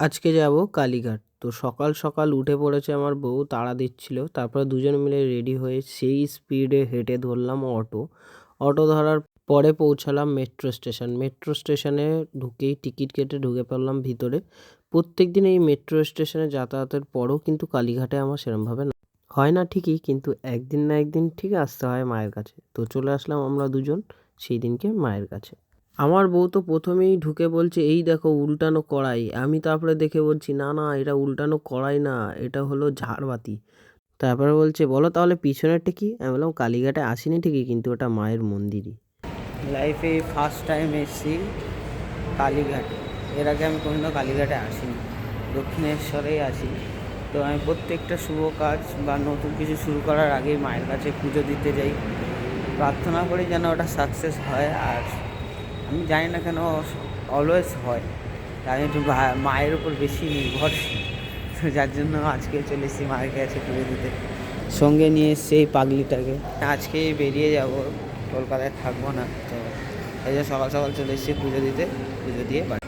আজকে যাব কালীঘাট। তো সকাল সকাল উঠে পড়েছে আমার বউ, তাড়া দিচ্ছিল। তারপরে দুজন মিলে রেডি হয়ে সেই স্পিডে হেঁটে ধরলাম অটো। অটো ধরার পরে পৌঁছালাম মেট্রো স্টেশন। মেট্রো স্টেশনে ঢুকেই টিকিট কেটে ঢুকে পড়লাম ভিতরে। প্রত্যেক দিন এই মেট্রো স্টেশনে যাতায়াতের পরও কিন্তু কালীঘাটে আমার সেরমভাবে হয় না ঠিকই, কিন্তু একদিন না একদিন ঠিক আসতে হয় মায়ের কাছে। তো চলে আসলাম আমরা দুজন সেই দিনকে মায়ের কাছে। আমার বউ তো প্রথমেই ঢুকে বলছে, এই দেখো উল্টানো কড়াই। আমি তারপরে দেখে বলছি, না না, এটা উল্টানো কড়াই না, এটা হলো ঝাড়বাতি। তারপরে বলছে, বলো তাহলে পিছনেরটা কি? আমি বললাম, কালীঘাটে আসিনি ঠিকই, কিন্তু ওটা মায়ের মন্দিরই। লাইফে ফার্স্ট টাইম এসেছি কালীঘাটে। এর আগে আমি কোনোদিনও কালীঘাটে আসিনি, দক্ষিণেশ্বরেই আসি। তো আমি প্রত্যেকটা শুভ কাজ বা নতুন কিছু শুরু করার আগেই মায়ের কাছে পুজো দিতে যাই, প্রার্থনা করি যেন ওটা সাকসেস হয়। আর আমি জানি না কেন অলওয়েজ হয়, আমি একটু মায়ের উপর বেশি নির্ভরশীল। তো যার জন্য আজকে চলে এসেছি মায়ের কাছে পুজো দিতে। সঙ্গে নিয়ে এসছি এই পাগলিটাকে। আজকেই বেরিয়ে যাব, কলকাতায় থাকবো না। তো এই যে সকাল সকাল চলে এসেছি পুজো দিতে, পুজো দিয়ে বাড়ি।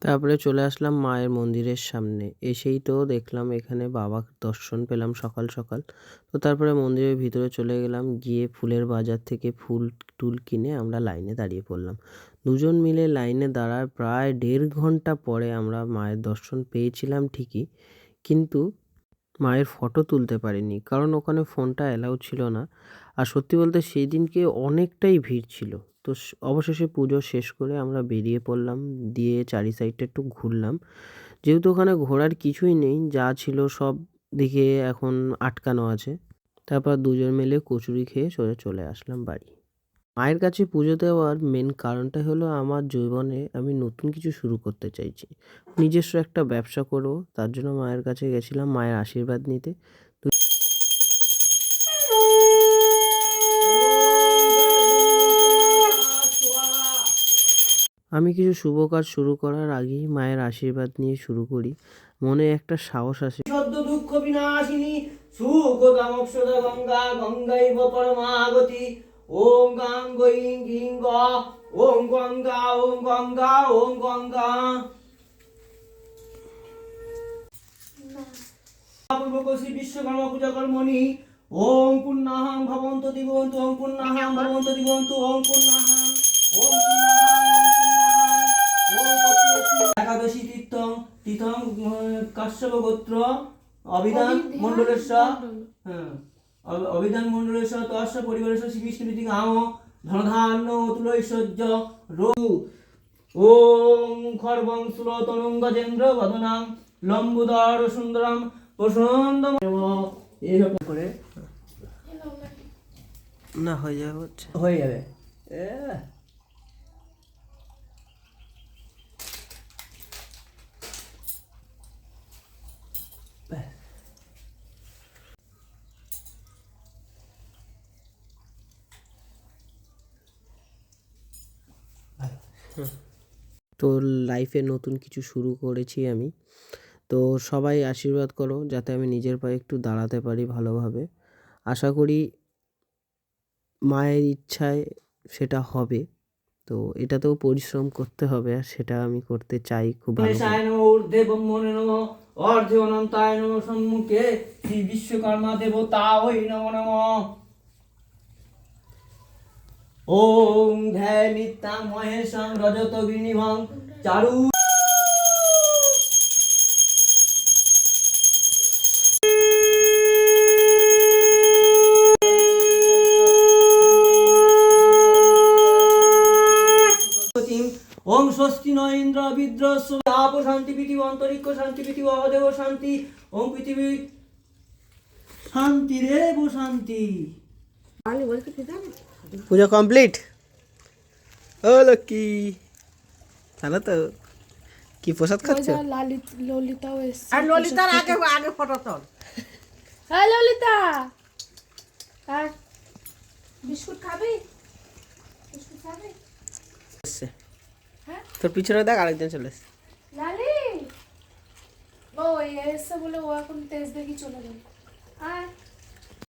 তারপরে চলে আসলাম মায়ের মন্দিরের সামনে। এসেই তো দেখলাম এখানে বাবার দর্শন পেলাম সকাল সকাল। তো তারপরে মন্দিরের ভিতরে চলে গেলাম, গিয়ে ফুলের বাজার থেকে ফুল টুল কিনে আমরা লাইনে দাঁড়িয়ে পড়লাম। দুজন মিলে লাইনে দাঁড়ার প্রায় 1.5 ঘন্টা পরে আমরা মায়ের দর্শন পেয়েছিলাম ঠিকই, কিন্তু মায়ের ফটো তুলতে পারিনি, কারণ ওখানে ফোনটা অ্যালাউ ছিল না। আর সত্যি বলতে সেই দিনকে অনেকটাই ভিড় ছিল। তো অবশেষে পুজো শেষ করে আমরা বেরিয়ে পড়লাম, দিয়ে চারি সাইডটা একটু ঘুরলাম। যেহেতু ওখানে ঘোরার কিছুই নেই, যা ছিল সব দিকে এখন আটকানো আছে। তারপর দুজন মিলে কচুরি খেয়ে সোজা চলে আসলাম বাড়ি। মায়ের কাছে পুজো দেওয়ার মেন কারণটা হলো, আমার জীবনে আমি নতুন কিছু শুরু করতে চাইছি, নিজস্ব একটা ব্যবসা করব। তার জন্য মায়ের কাছে গেছিলাম মায়ের আশীর্বাদ নিতে। আমি কিছু শুভ কাজ শুরু করার আগেই মায়ের আশীর্বাদ নিয়ে শুরু করি, মনে একটা সাহস আসে। সদ্য দুঃখ বিনাশিনী সুখদামোক্ষদা গঙ্গা গঙ্গাইব পরমাগতি। ওম গাং গৈং গিং গ ওম গঙ্গা ওম গঙ্গা ওম গঙ্গা। পূর্বকোশী বিশ্বকর্মা পূজা কর্মণি। ওম পুণ্যাহং ভবন্ত দিবন্তু ওম পুণ্যাহং ভবন্ত দিবন্তু ওম পুণ্যাহং ওম একাদশী তীর্থং তীর্থং কাশ্যপ গোত্র অভিধান মণ্ডলেশ্বর। হ্যাঁ, অভিধান মণ্ডলেশ্বর তস্য পরিবারেশ্বর শ্রীকৃষ্ণীতি গাম ধনধান্য অতুল ঐশ্বর্য রঘু। ওম খর্বং সুরতনুং গজেন্দ্র বদনাং লম্বুদর সুন্দরম প্রসন্দম। এইরকম করে না হয়ে যাবে, হচ্ছে হয়ে যাবে। তো লাইফে নতুন কিছু শুরু করেছি আমি। তো সবাই আশীর্বাদ করো যাতে আমি নিজের পায়ে একটু দাঁড়াতে পারি ভালোভাবে। আশা করি মায়ের ইচ্ছায় সেটা হবে। তো এটাতেও পরিশ্রম করতে হবে, আর সেটা আমি করতে চাই খুব ভালো। অর্ধে অনন্তায় নম সম্মুখে শ্রী বিশ্বকর্মা দেবতা ওই নম নম। ওম ধ্যায় নিত্যাং মহেশং রজত গিরিভং চারু। ওম স্বস্তি ন ইন্দ্র বিদ্রস্ব আপ শান্তি পৃথিবী অন্তরিক্ষ শান্তি পৃথিবী অদেব শান্তি। ওম পৃথিবী শান্তি রেব শান্তি। পূজা কমপ্লিট। ও লক্ষ্মী, ভালো তো? কি প্রসাদ খাচ্ছ? ললিতাও এসছে। আর ললিতার আগে আগে ফটো তোল। হ্যাঁ ললিতা, আর বিস্কুট খাবি? বিস্কুট খাবি? হ্যাঁ, তোর পিছনে দেখ আরেকজন চলে এসছে। লালি ও এসছে বলে ও এখন তেজ দেখি চলে গেল। আর